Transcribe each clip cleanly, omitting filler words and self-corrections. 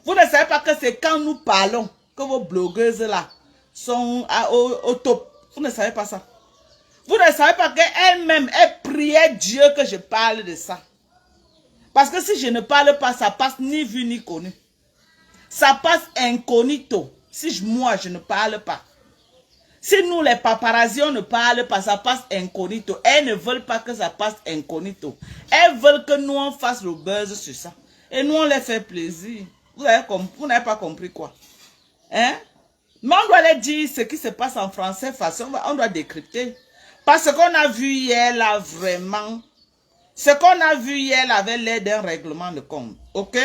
Vous ne savez pas que c'est quand nous parlons que vos blogueuses là sont au top. Vous ne savez pas ça. Vous ne savez pas qu'elle-même, elle priait Dieu que je parle de ça. Parce que si je ne parle pas, ça passe ni vu ni connu. Ça passe incognito. Si moi, je ne parle pas. Si nous, les paparazzi, on ne parle pas, ça passe incognito. Elles ne veulent pas que ça passe incognito. Elles veulent que nous, on fasse le buzz sur ça. Et nous, on les fait plaisir. Vous n'avez pas compris quoi? Hein? Mais on doit les dire ce qui se passe en français, façon, on doit décrypter. Parce qu'on a vu hier, là, vraiment, ce qu'on a vu hier, là, avait l'air d'un règlement de compte. Ok?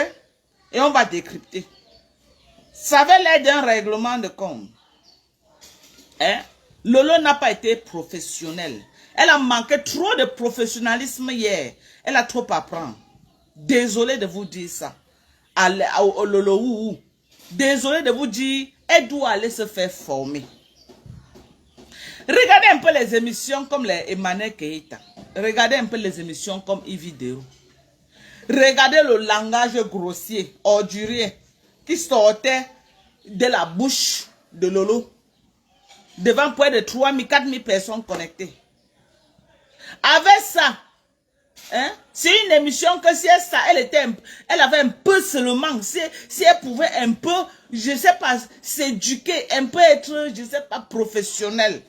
Et on va décrypter. Ça avait l'air d'un règlement de compte. Hein? Lolo n'a pas été professionnelle. Elle a manqué trop de professionnalisme hier. Elle a trop à apprendre. Désolé de vous dire ça. Lolo, désolé de vous dire, elle doit aller se faire former. Regardez un peu les émissions comme les Emmanuel Keita. Regardez un peu les émissions comme e-vidéo. Regardez le langage grossier, ordurier, qui sortait de la bouche de Lolo. Devant près de 3 000, 4 000 personnes connectées. Avec ça, hein, c'est une émission que si elle avait un peu seulement, si elle pouvait un peu, je ne sais pas, s'éduquer, un peu être, je ne sais pas, professionnelle.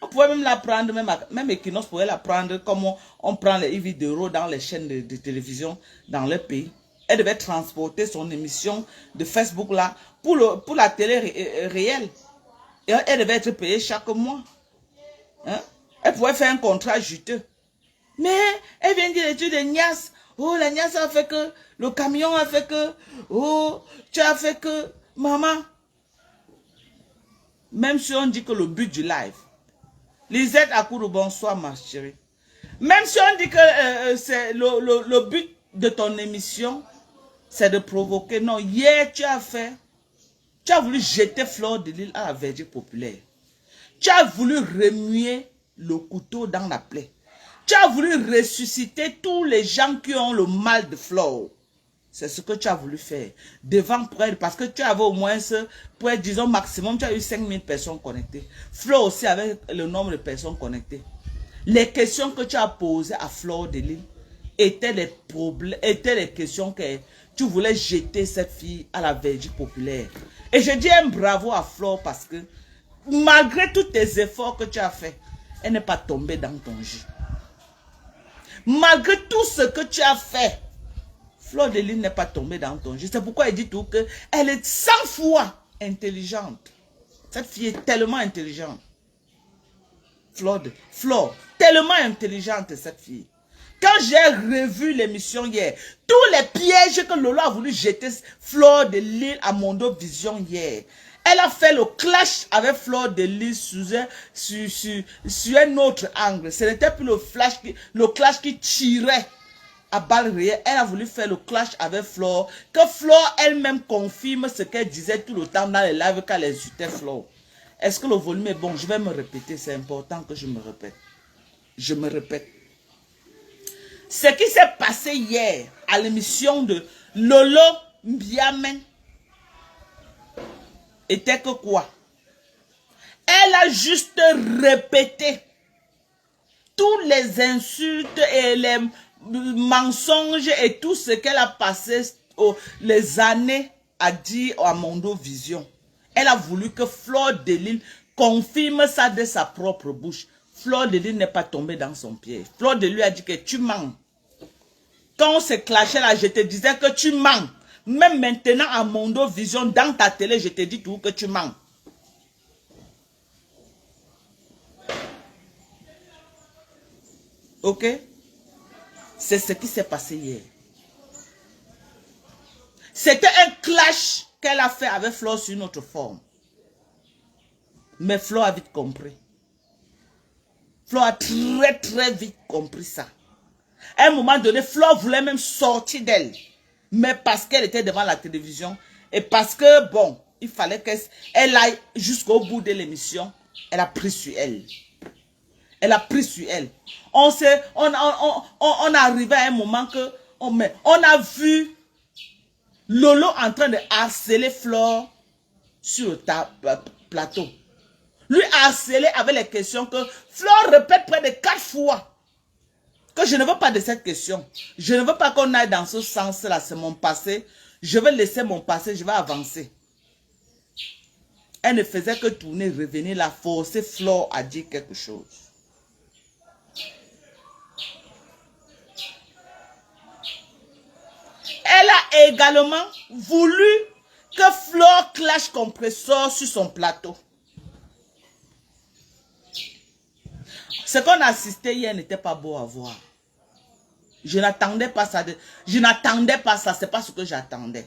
On pouvait même la prendre, même Equinox pouvait la prendre comme on prend les vidéos dans les chaînes de télévision dans le pays. Elle devait transporter son émission de Facebook là pour la télé réelle. Et elle devait être payée chaque mois. Hein? Elle pouvait faire un contrat juteux. Mais elle vient dire l'étude de Nias. Oh, la Nias a fait que, le camion a fait que, oh, tu as fait que, maman. Même si on dit que le but du live, Lisette Akourou, bonsoir ma chérie. Même si on dit que c'est le but de ton émission, c'est de provoquer. Non, hier tu as voulu jeter Fleur de Lille à la Verdure populaire. Tu as voulu remuer le couteau dans la plaie. Tu as voulu ressusciter tous les gens qui ont le mal de Fleur. C'est ce que tu as voulu faire. Devant près, parce que tu avais au moins, disons maximum, tu as eu 5 000 personnes connectées. Fleur aussi avait le nombre de personnes connectées. Les questions que tu as posées à Fleur de Lille étaient les questions que tu voulais jeter cette fille à la Verdure populaire. Et je dis un bravo à Fleur parce que malgré tous tes efforts que tu as fait, elle n'est pas tombée dans ton jus. Malgré tout ce que tu as fait, Fleur de Lille n'est pas tombée dans ton jus. C'est pourquoi elle dit tout qu'elle est 100 fois intelligente. Cette fille est tellement intelligente. Fleur, tellement intelligente cette fille. Quand j'ai revu l'émission hier, tous les pièges que Lolo a voulu jeter Fleur de Lille à Mondo Vision hier, elle a fait le clash avec Fleur de Lille sur un autre angle. Ce n'était plus le clash qui tirait à balles réelles. Elle a voulu faire le clash avec Fleur, que Fleur elle-même confirme ce qu'elle disait tout le temps dans les lives quand elle insultait Fleur. Est-ce que le volume est bon? Je vais me répéter, c'est important que je me répète. Je me répète. Ce qui s'est passé hier à l'émission de Lolo Mbiamen était que quoi? Elle a juste répété toutes les insultes et les mensonges et tout ce qu'elle a passé les années à dire à Mondo Vision. Elle a voulu que Fleur de Lille confirme ça de sa propre bouche. Fleur de Lille n'est pas tombée dans son pied. Fleur de Lille a dit que tu mens. Quand on se clashait là, je te disais que tu mens. Même maintenant à Mondo Vision, dans ta télé, je te dis tout que tu mens. Ok? C'est ce qui s'est passé hier. C'était un clash qu'elle a fait avec Fleur sur une autre forme. Mais Fleur a vite compris. Fleur a très vite compris ça. À un moment donné, Fleur voulait même sortir d'elle. Mais parce qu'elle était devant la télévision et parce que, bon, il fallait qu'elle aille jusqu'au bout de l'émission, elle a pris sur elle. Elle a pris sur elle. On arrivé à un moment que on a vu Lolo en train de harceler Flore sur le plateau. Lui harceler avec les questions que Flore répète près de 4 fois. Que je ne veux pas de cette question. Je ne veux pas qu'on aille dans ce sens-là. C'est mon passé. Je vais laisser mon passé. Je vais avancer. Elle ne faisait que tourner, revenir, la forcer Flore à dire quelque chose. Elle a également voulu que Flore clash compresseur sur son plateau. Ce qu'on a assisté hier n'était pas beau à voir. Je n'attendais pas ça. Je n'attendais pas ça. C'est pas ce que j'attendais.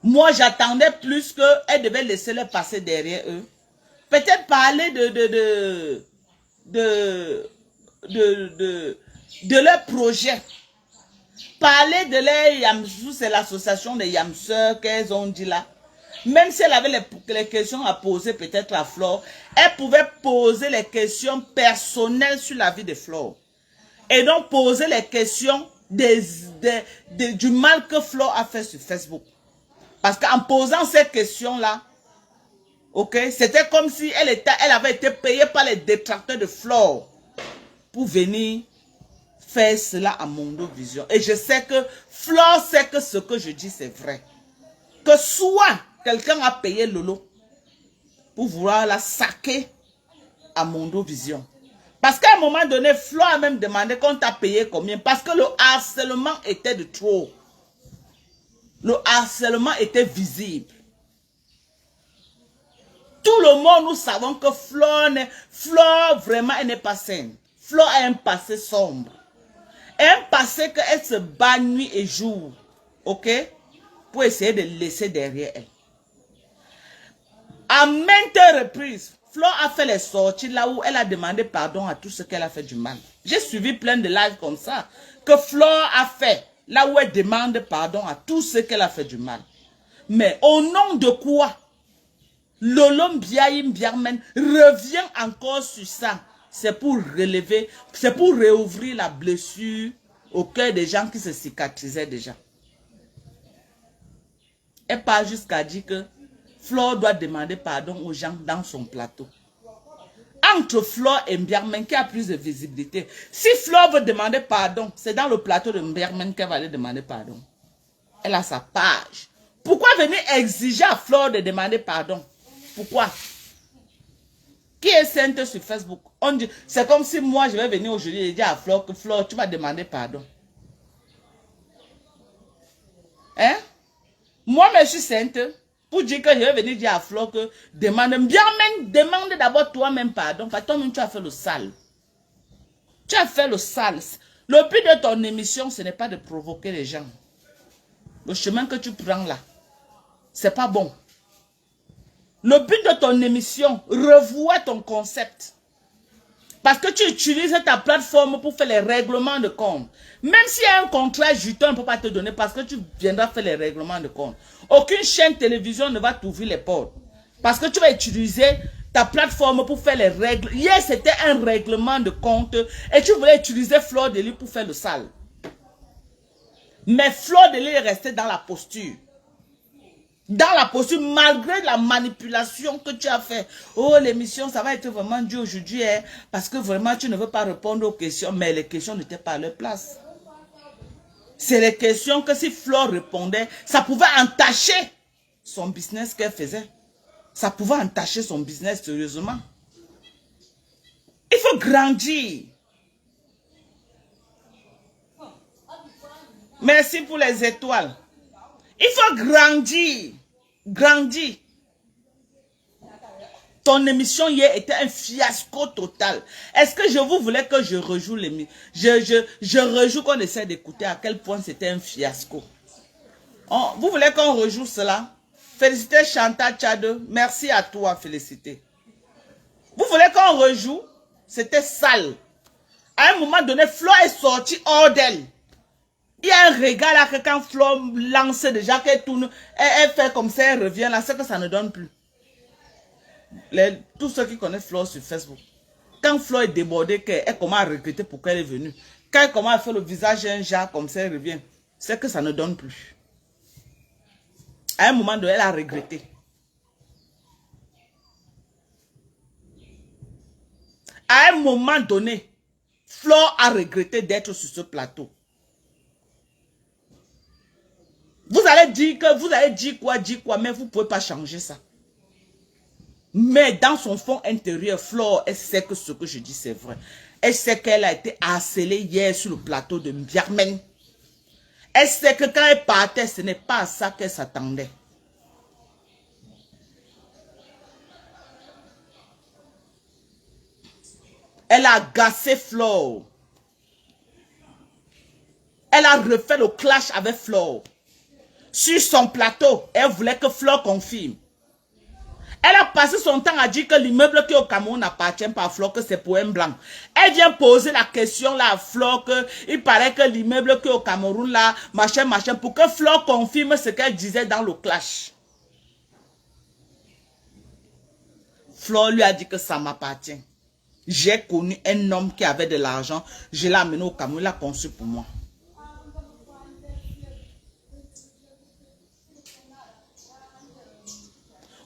Moi, j'attendais plus qu'elle devait laisser le passer derrière eux. Peut-être parler de leur projet. Parler de leur Yamsou, c'est l'association des Yamseurs qu'elles ont dit là. Même si elle avait les questions à poser peut-être à Flore, elle pouvait poser les questions personnelles sur la vie de Flore. Et donc poser les questions du mal que Flore a fait sur Facebook. Parce qu'en posant ces questions-là, ok, c'était comme si elle avait été payée par les détracteurs de Flore pour venir faire cela à Mondo Vision. Et je sais que Flore sait que ce que je dis c'est vrai. Que soit quelqu'un a payé Lolo pour vouloir la saquer à Mondo Vision. Parce qu'à un moment donné, Flore a même demandé qu'on t'a payé combien. Parce que le harcèlement était de trop. Le harcèlement était visible. Tout le monde, nous savons que Flore vraiment, elle n'est pas saine. Flore a un passé sombre. Un passé qu'elle se bat nuit et jour. Ok? Pour essayer de laisser derrière elle. À maintes reprises, Flore a fait les sorties là où elle a demandé pardon à tout ce qu'elle a fait du mal. J'ai suivi plein de lives comme ça. Que Flore a fait. Là où elle demande pardon à tout ce qu'elle a fait du mal. Mais au nom de quoi? Lolo Mbiaye Mbiarmen revient encore sur ça. C'est pour relever, c'est pour réouvrir la blessure au cœur des gens qui se cicatrisaient déjà. Elle part jusqu'à dire que Flore doit demander pardon aux gens dans son plateau. Entre Flore et Mbiarmen, qui a plus de visibilité. Si Flore veut demander pardon, c'est dans le plateau de Mbiarmen qu'elle va aller demander pardon. Elle a sa page. Pourquoi venir exiger à Flore de demander pardon? Pourquoi? Qui est sainte sur Facebook? On dit, c'est comme si moi je vais venir aujourd'hui et dire à Flore que Flore, tu vas demander pardon. Hein? Moi, je suis sainte pour dire que je vais venir dire à Flore que demande d'abord toi-même pardon. Parce que toi-même tu as fait le sale. Tu as fait le sale. Le but de ton émission, ce n'est pas de provoquer les gens. Le chemin que tu prends là, c'est pas bon. Le but de ton émission, revois ton concept. Parce que tu utilises ta plateforme pour faire les règlements de compte. Même s'il y a un contrat juteux, on ne peut pas te donner parce que tu viendras faire les règlements de compte. Aucune chaîne télévision ne va t'ouvrir les portes. Parce que tu vas utiliser ta plateforme pour faire les règles. Hier, c'était un règlement de compte et tu voulais utiliser Flore de Lys pour faire le sale. Mais Flore de Lys est restée dans la posture. Dans la posture, malgré la manipulation que tu as fait. Oh, l'émission, ça va être vraiment dur aujourd'hui, hein, parce que vraiment, tu ne veux pas répondre aux questions. Mais les questions n'étaient pas à leur place. C'est les questions que si Flore répondait, ça pouvait entacher son business qu'elle faisait. Ça pouvait entacher son business sérieusement. Il faut grandir. Merci pour les étoiles. Il faut grandir. Grandir. Ton émission hier était un fiasco total. Est-ce que je vous voulais que je rejoue l'émission? Je rejoue qu'on essaie d'écouter à quel point c'était un fiasco. Vous voulez qu'on rejoue cela? Félicitez Chantal Tchade. Merci à toi, félicité. Vous voulez qu'on rejoue? C'était sale. À un moment donné, Flore est sortie hors d'elle. Il y a un regard là que quand Flore lance déjà, qu'elle tourne, elle fait comme ça, elle revient là, c'est que ça ne donne plus. Tous ceux qui connaissent Flore sur Facebook, quand Flore est débordée, elle commence à regretter pourquoi elle est venue. Quand elle commence à faire le visage un genre comme ça, elle revient. C'est que ça ne donne plus. À un moment donné, elle a regretté. À un moment donné, Flore a regretté d'être sur ce plateau. Vous allez dire quoi, mais vous ne pouvez pas changer ça. Mais dans son fond intérieur, Flore, elle sait que ce que je dis, c'est vrai. Elle sait qu'elle a été harcelée hier sur le plateau de Mbiarmen. Elle sait que quand elle partait, ce n'est pas à ça qu'elle s'attendait. Elle a agacé Flore. Elle a refait le clash avec Flore. Sur son plateau, elle voulait que Flore confirme. Elle a passé son temps à dire que l'immeuble qui est au Cameroun n'appartient pas à Flore, que c'est pour un blanc. Elle vient poser la question là à Flore que il paraît que l'immeuble qui est au Cameroun là, machin, pour que Flore confirme ce qu'elle disait dans le clash. Flore lui a dit que ça m'appartient. J'ai connu un homme qui avait de l'argent, je l'ai amené au Cameroun, il l'a conçu pour moi.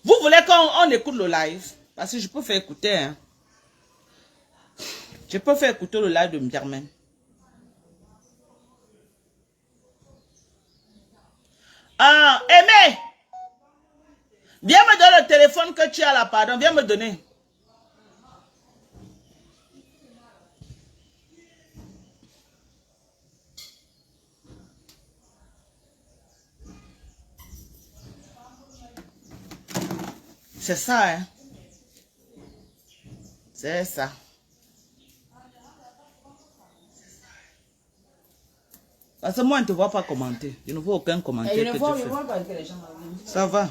Vous voulez qu'on écoute le live? Parce que je peux faire écouter. Hein. Je peux faire écouter le live de Mbiarmen. Ah, Aimé! Viens me donner le téléphone que tu as là, pardon. Viens me donner. C'est ça, hein. C'est ça. Parce que moi, je ne te vois pas commenter. Je ne vois aucun commentaire que tu fais. Ça va.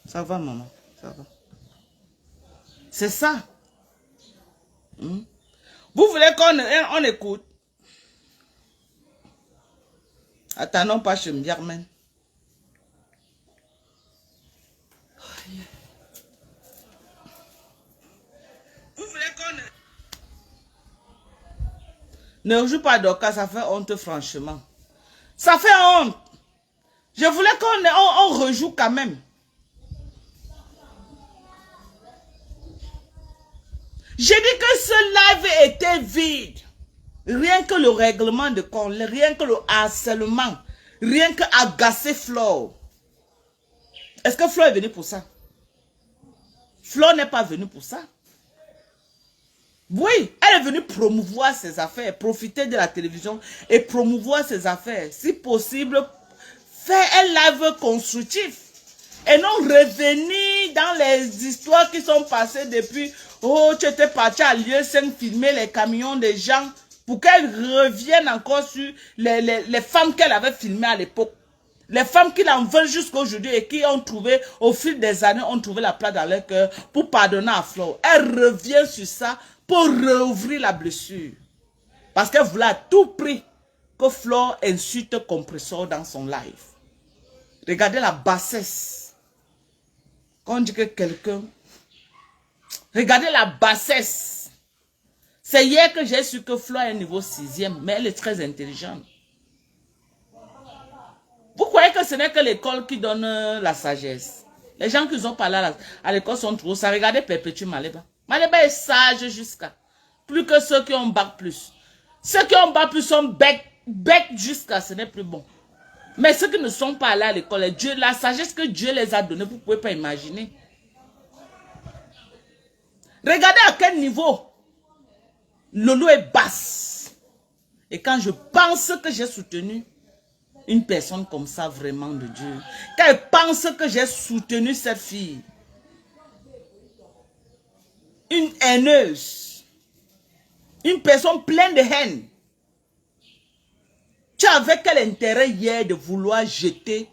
Ça va, maman. Ça va. C'est ça. Vous voulez qu'on écoute? Attendons pas chez Mbiarmen. Vous voulez qu'on... Ne joue pas d'Oka, ça fait honte franchement. Ça fait honte. Je voulais qu'on rejoue quand même. J'ai dit que ce live était vide. Rien que le règlement de compte, rien que le harcèlement, rien que agacer Flore. Est-ce que Flore est venue pour ça? Flore n'est pas venue pour ça. Oui, elle est venue promouvoir ses affaires, profiter de la télévision et promouvoir ses affaires. Si possible, faire un live constructif. Et non revenir dans les histoires qui sont passées depuis. Oh, tu étais parti à lieu 5 filmer les camions des gens pour qu'elle revienne encore sur les femmes qu'elle avait filmées à l'époque. Les femmes qui l'en veulent jusqu'à aujourd'hui et qui ont trouvé, au fil des années, ont trouvé la place dans leur cœur pour pardonner à Flore. Elle revient sur ça pour rouvrir la blessure. Parce qu'elle voulait à tout prix que Flore insulte Compressor dans son live. Regardez la bassesse. Quand on dit que quelqu'un... Regardez la bassesse. C'est hier que j'ai su que Flore est au niveau 6e, mais elle est très intelligente. Vous croyez que ce n'est que l'école qui donne la sagesse? Les gens qui ont parlé à l'école sont trop ça. Regardez Perpétue Maleba. Maleba est sage jusqu'à. Plus que ceux qui ont bac plus. Ceux qui ont bac plus sont bec jusqu'à, ce n'est plus bon. Mais ceux qui ne sont pas allés à l'école, la sagesse que Dieu les a donnée, vous ne pouvez pas imaginer. Regardez à quel niveau Lolo est basse. Et quand je pense que j'ai soutenu une personne comme ça, vraiment de Dieu, quand elle pense que j'ai soutenu cette fille, une haineuse, une personne pleine de haine, tu avais quel intérêt hier de vouloir jeter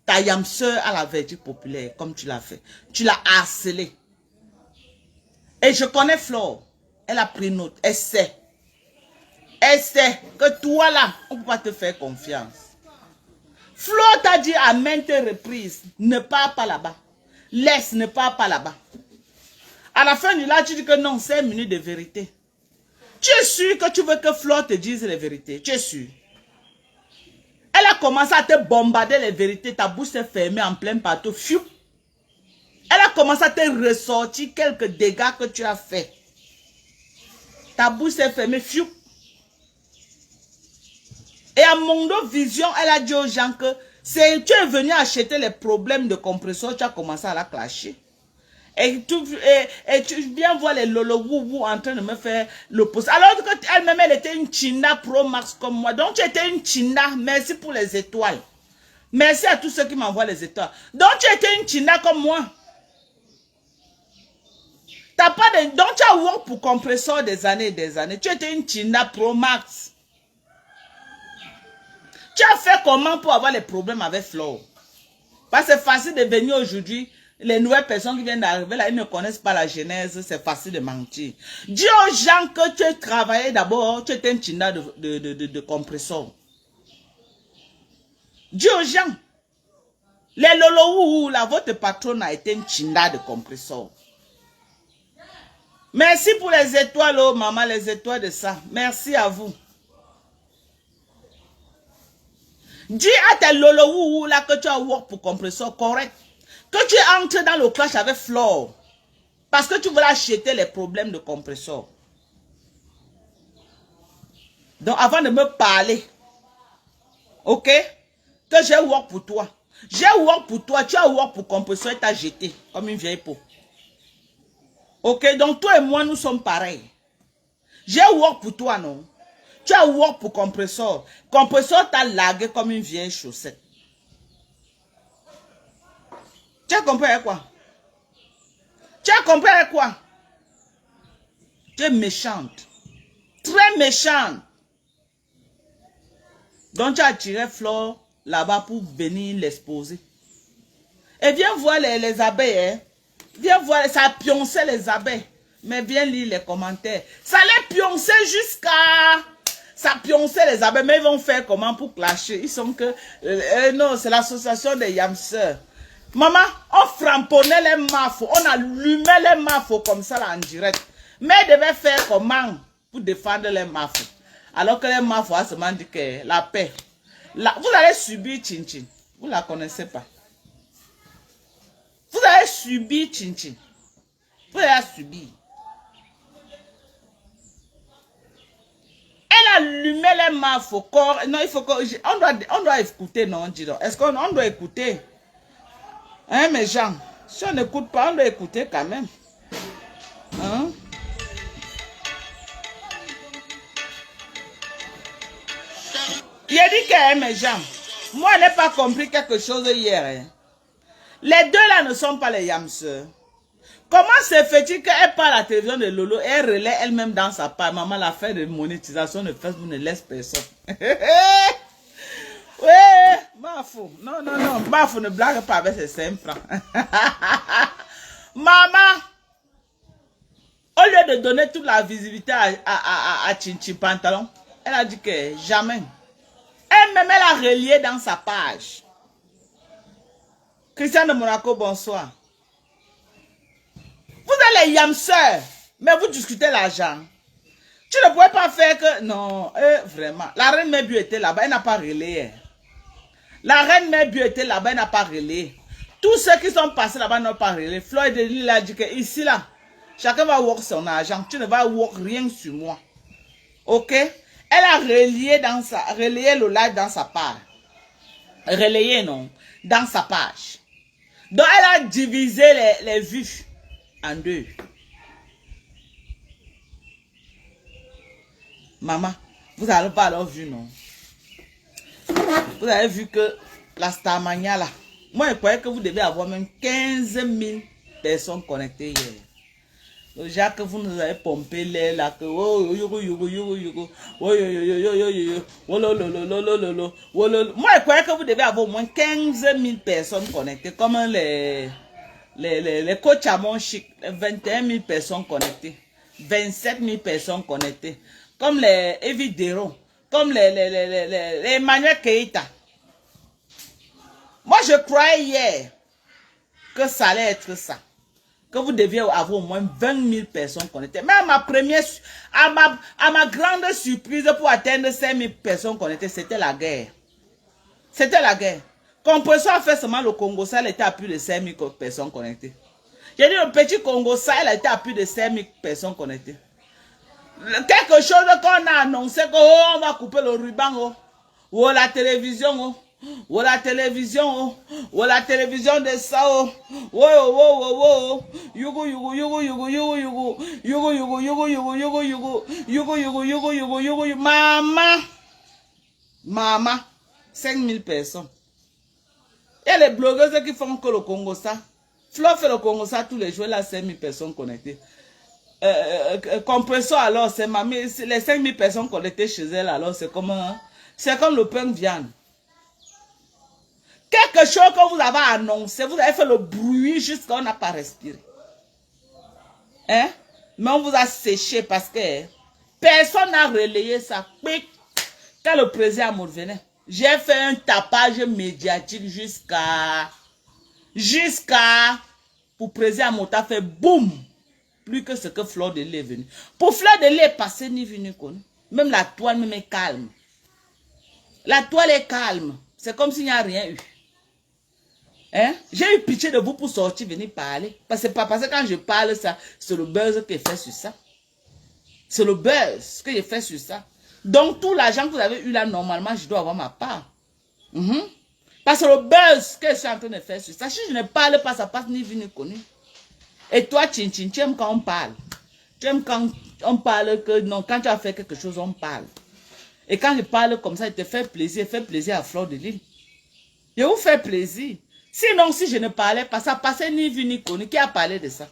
ta yamseur à la verdict populaire comme tu l'as fait? Tu l'as harcelée. Et je connais Flore. Elle a pris note. Elle sait. Elle sait que toi là, on ne peut pas te faire confiance. Flore t'a dit à maintes reprises, ne pars pas là-bas. Laisse, ne pars pas là-bas. À la fin du live, tu dis que non, 5 minutes de vérité. Tu es sûr que tu veux que Flore te dise la vérité? Tu es sûr? Elle a commencé à te bombarder les vérités, ta bouche s'est fermée en plein partout. Fiou. Elle a commencé à te ressortir quelques dégâts que tu as fait. Ta bouche s'est fermée. Fiou. Et à Mondo Vision, elle a dit aux gens que tu es venu acheter les problèmes de compresseur, tu as commencé à la clasher. Et tu viens voir les lolo wou en train de me faire l'opposé. Alors qu'elle-même, elle était une China Pro Max comme moi. Donc tu étais une China. Merci pour les étoiles. Merci à tous ceux qui m'envoient les étoiles. Donc tu étais une China comme moi. Donc tu as work pour compresseur des années et des années. Tu étais une China Pro Max. Tu as fait comment pour avoir les problèmes avec Flo? Parce que c'est facile de venir aujourd'hui. Les nouvelles personnes qui viennent d'arriver là, ils ne connaissent pas la genèse, c'est facile de mentir. Dis aux gens que tu travaillais d'abord, tu étais un China de compresseur. Dis aux gens, les lolo là, votre patron a été un China de compresseur. Merci pour les étoiles, oh maman, les étoiles de ça. Merci à vous. Dis à tes lolo là que tu as work pour compresseur correct. Que tu entres dans le clash avec Flore. Parce que tu veux acheter les problèmes de compresseur. Donc avant de me parler. Ok? Que j'ai work pour toi. J'ai work pour toi. Tu as work pour compresseur et t'as jeté. Comme une vieille peau. Ok? Donc toi et moi nous sommes pareils. J'ai work pour toi non? Tu as work pour compresseur. Compresseur t'a lagué comme une vieille chaussette. Tu as compris avec quoi? Tu as compris avec quoi? Tu es méchante. Très méchante. Donc tu as tiré Flore là-bas pour venir l'exposer. Et viens voir les abeilles. Hein? Viens voir, ça a pioncé les abeilles. Mais viens lire les commentaires. Ça les pioncer jusqu'à... Ça pionçait les abeilles. Mais ils vont faire comment pour clasher? Ils sont que... non, c'est l'association des yamseurs. Maman, on framponnait les mafos, on allumait les mafos comme ça là en direct. Mais ils devaient faire comment pour défendre les mafos? Alors que les mafos ont seulement dit que la paix. Vous allez subir Chinchin. Vous ne la connaissez pas. Vous allez subir Chinchin. Vous allez subir. Elle allumait les mafos. Non, il faut que... On doit écouter, non, dis donc. Est-ce qu'on doit écouter? Hein, mes gens, si on n'écoute pas, on doit écouter quand même. Hein? Il a dit que, mes gens, moi, je n'ai pas compris quelque chose hier. Hein. Les deux là ne sont pas les yamseurs. Comment se fait-il qu'elle parle à la télévision de Lolo et elle relaie elle-même dans sa part? Maman, la fin de monétisation de Facebook ne laisse personne. Ouais, Mafou. Non, non, non. Mafou ne blague pas avec ses 5 francs. Maman, au lieu de donner toute la visibilité à Chinchi Pantalon, elle a dit que jamais. Elle-même, elle a relié dans sa page. Christian de Monaco, bonsoir. Vous êtes les yamseurs, mais vous discutez l'argent. Tu ne pouvais pas faire que... Non, vraiment. La reine Mébu était là-bas, elle n'a pas relayé. La reine Mébu était là-bas, elle n'a pas relayé. Tous ceux qui sont passés là-bas n'ont pas relayé. Floyd de Lille a dit que ici, là, chacun va work son argent. Tu ne vas work rien sur moi. Ok? Elle a relayé le live dans sa page. Relayé, non? Dans sa page. Donc, elle a divisé les vues en deux. Maman, vous n'avez pas alors vu, non? Vous avez vu que la Starmania là, moi je croyais que vous devez avoir même 15 000 personnes connectées hier. Le genre que vous nous avez pompé l'air là, que moi je croyais que vous devez avoir au moins 15 000 personnes connectées, comme les coachs à mon chic, 21 000 personnes connectées, 27 000 personnes connectées, comme les Evidero, comme les Emmanuel Keita. Moi, je croyais hier que ça allait être ça. Que vous deviez avoir au moins 20 000 personnes connectées. Mais à ma grande surprise pour atteindre 5 000 personnes connectées, c'était la guerre. C'était la guerre. Compresso a fait seulement le Congo, ça, elle était à plus de 5000 personnes connectées. J'ai dit le petit Congo, ça, elle était à plus de 5000 personnes connectées. Quelque chose qu'on a annoncé qu'on va couper le ruban, oh, ou la télévision, oh, ou la télévision, oh, ou la télévision de ça, oh, oh, oh, oh, oh, yugo, yugo, yugo, yugo, yugo, yugo, yugo, yugo, yugo, yugo, yugo, yugo, yugo, yugo, yugo, yugo, yugo, maman, maman, 5000 personnes. Il y a les blogueuses qui font que le Congo ça. Flo fait le Congo ça tous les jours, là, 5000 personnes connectées. Compresso alors, c'est mamie, les 5000 personnes connectées chez elle, alors c'est comme le pain de viande. Quelque chose que vous avez annoncé, vous avez fait le bruit jusqu'à on n'a pas respiré. Hein? Mais on vous a séché parce que personne n'a relayé ça. Quand le président me revenait, j'ai fait un tapage médiatique jusqu'à pour président Mota fait boum. Plus que ce que Fleur de Lys est venu. Pour Fleur de Lys est passé ni venu. Même la toile même est calme. La toile est calme. C'est comme s'il n'y a rien eu. Hein? J'ai eu pitié de vous pour sortir, venir parler. Parce que quand je parle ça, c'est le buzz que j'ai fait sur ça. C'est le buzz que j'ai fait sur ça. Donc tout l'argent que vous avez eu là, normalement, je dois avoir ma part. Parce que le buzz que je suis en train de faire sur ça, si je ne parle pas, ça passe ni venu connu. Et toi, tu aimes quand on parle. Tu aimes quand on parle que non, quand tu as fait quelque chose, on parle. Et quand je parle comme ça, il te fait plaisir à Fleur de Lys. Je vous fais plaisir. Sinon, si je ne parlais pas, ça passait ni vu ni connu. Qui a parlé de ça?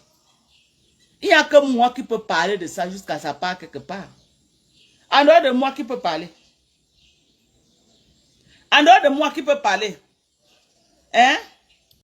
Il n'y a que moi qui peux parler de ça jusqu'à ça part quelque part. En dehors de moi qui peut parler. En dehors de moi qui peut parler. Hein?